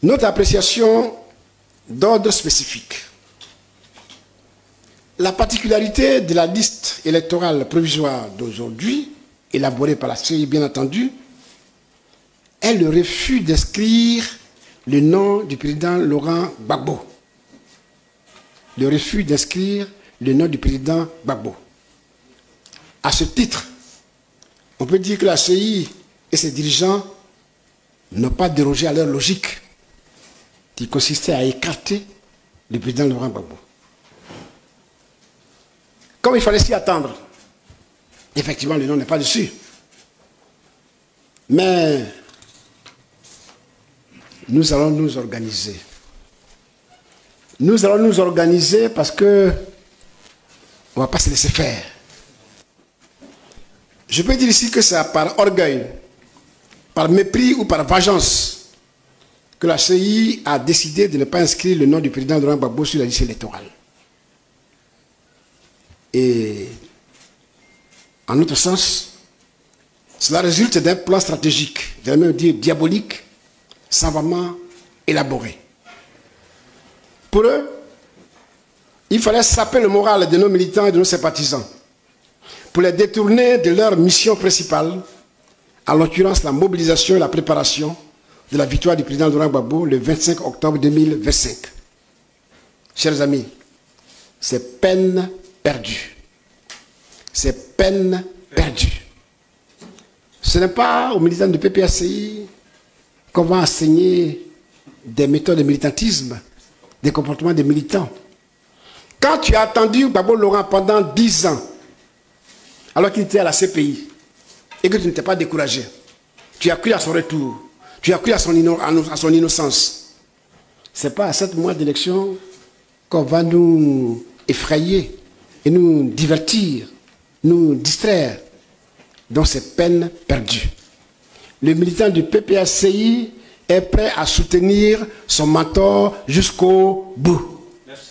Notre appréciation d'ordre spécifique. La particularité de la liste électorale provisoire d'aujourd'hui, élaborée par la CEI bien entendu, est le refus d'inscrire le nom du président Laurent Gbagbo. Le refus d'inscrire le nom du président Gbagbo. À ce titre, on peut dire que la CEI et ses dirigeants n'ont pas dérogé à leur logique qui consistait à écarter le président Laurent Gbagbo. Comme il fallait s'y attendre, effectivement le nom n'est pas dessus. Mais nous allons nous organiser. Nous allons nous organiser parce que on ne va pas se laisser faire. Je peux dire ici que c'est par orgueil, par mépris ou par vengeance que la CEI a décidé de ne pas inscrire le nom du président Laurent Gbagbo sur la liste électorale. Et en autre sens, cela résulte d'un plan stratégique, j'allais même dire diabolique, savamment élaboré. Pour eux, il fallait saper le moral de nos militants et de nos sympathisants pour les détourner de leur mission principale, en l'occurrence la mobilisation et la préparation de la victoire du président Laurent Gbagbo le 25 octobre 2025. Chers amis, c'est peine perdue. C'est peine perdue. Ce n'est pas aux militants du PPACI qu'on va enseigner des méthodes de militantisme, des comportements des militants. Quand tu as attendu Gbagbo Laurent pendant 10 ans, alors qu'il était à la CPI, et que tu ne t'es pas découragé, tu as cru à son retour, tu as cru à son innocence. Ce n'est pas à 7 mois d'élection qu'on va nous effrayer et nous divertir, nous distraire. Donc c'est peine perdue. Le militant du PPACI est prêt à soutenir son mentor jusqu'au bout. Merci.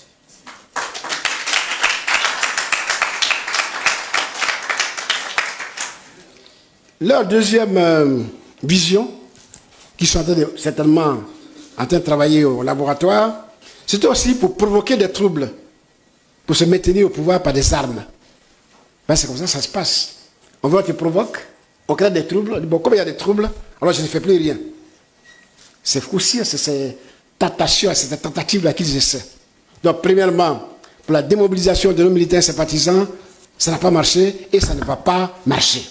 Leur deuxième vision, qui sont certainement en train de travailler au laboratoire, c'était aussi pour provoquer des troubles, pour se maintenir au pouvoir par des armes. Ben, c'est comme ça que ça se passe. On veut te provoque, on crée des troubles, on dit, bon, comme il y a des troubles, alors je ne fais plus rien. C'est aussi cette tentation, cette tentative-là qu'ils essaient. Donc, premièrement, pour la démobilisation de nos militaires sympathisants, ça n'a pas marché et ça ne va pas marcher.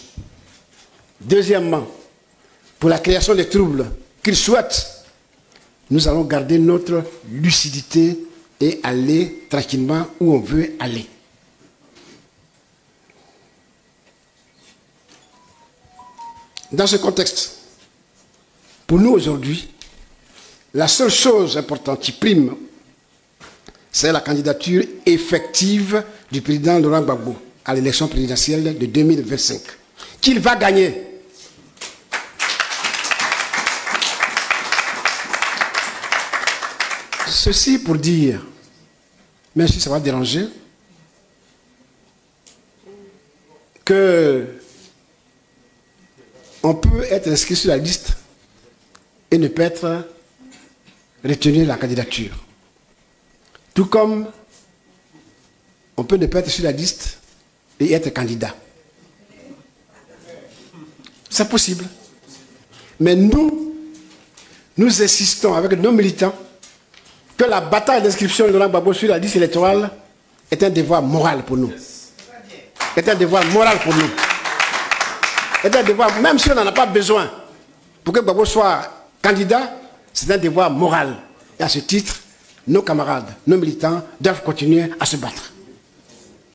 Deuxièmement, pour la création des troubles qu'ils souhaitent, nous allons garder notre lucidité et aller tranquillement où on veut aller. Dans ce contexte, pour nous aujourd'hui, la seule chose importante qui prime, c'est la candidature effective du président Laurent Gbagbo à l'élection présidentielle de 2025, qu'il va gagner. Ceci pour dire, même si ça va déranger, que on peut être inscrit sur la liste et ne pas être retenu la candidature. Tout comme on peut ne pas être sur la liste et être candidat. C'est possible. Mais nous insistons avec nos militants que la bataille d'inscription de Laurent Gbagbo sur la liste électorale est un devoir moral pour nous. Est un devoir moral pour nous. Est un devoir, même si on n'en a pas besoin, pour que Gbagbo soit candidat, c'est un devoir moral. Et à ce titre, nos camarades, nos militants doivent continuer à se battre.